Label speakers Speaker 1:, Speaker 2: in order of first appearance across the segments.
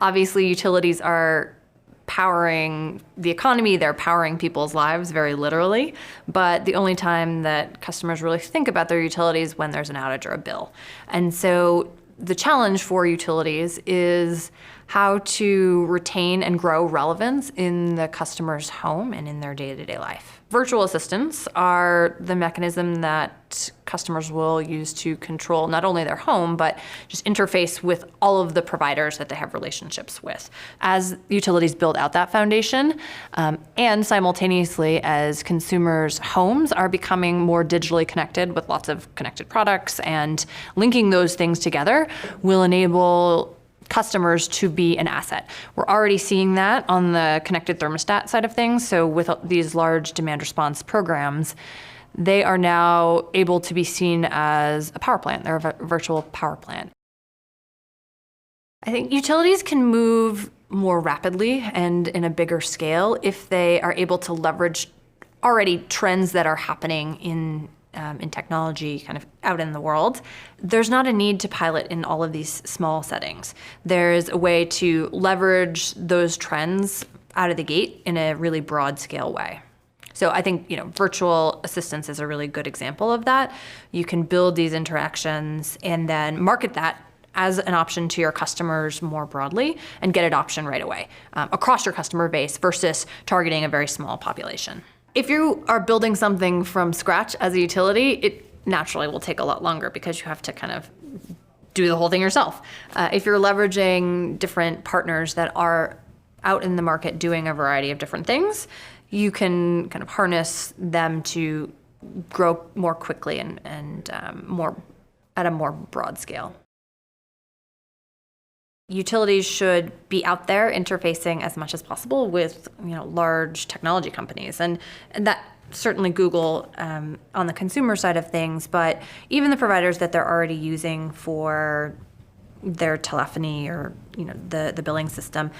Speaker 1: Obviously, utilities are powering the economy, they're powering people's lives very literally, but the only time that customers really think about their utilities is when there's an outage or a bill. And so the challenge for utilities is how to retain and grow relevance in the customer's home and in their day-to-day life. Virtual assistants are the mechanism that customers will use to control not only their home, but just interface with all of the providers that they have relationships with. As utilities build out that foundation, and simultaneously as consumers' homes are becoming more digitally connected with lots of connected products, and linking those things together will enable customers to be an asset. We're already seeing that on the connected thermostat side of things. So with these large demand response programs, they are now able to be seen as a power plant. They're a virtual power plant. I think utilities can move more rapidly and in a bigger scale if they are able to leverage already trends that are happening in technology kind of out in the world. There's not a need to pilot in all of these small settings. There's a way to leverage those trends out of the gate in a really broad scale way. So I think, virtual assistants is a really good example of that. You can build these interactions and then market that as an option to your customers more broadly and get adoption right away across your customer base versus targeting a very small population. If you are building something from scratch as a utility, it naturally will take a lot longer because you have to kind of do the whole thing yourself. If you're leveraging different partners that are out in the market doing a variety of different things, you can kind of harness them to grow more quickly and more at a more broad scale. Utilities should be out there interfacing as much as possible with large technology companies, and that certainly Google on the consumer side of things, but even the providers that they're already using for their telephony or the billing system,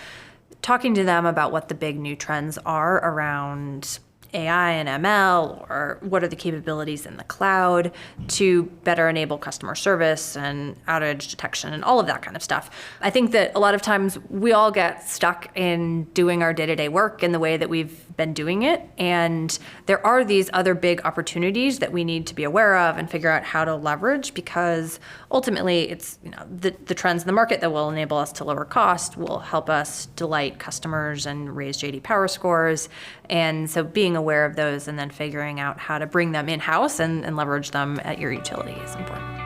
Speaker 1: talking to them about what the big new trends are around AI and ML, or what are the capabilities in the cloud to better enable customer service and outage detection and all of that kind of stuff. I think that a lot of times we all get stuck in doing our day-to-day work in the way that we've been doing it, and there are these other big opportunities that we need to be aware of and figure out how to leverage, because ultimately it's the trends in the market that will enable us to lower cost, will help us delight customers and raise JD Power scores. And so being aware of those and then figuring out how to bring them in-house and leverage them at your utility is important.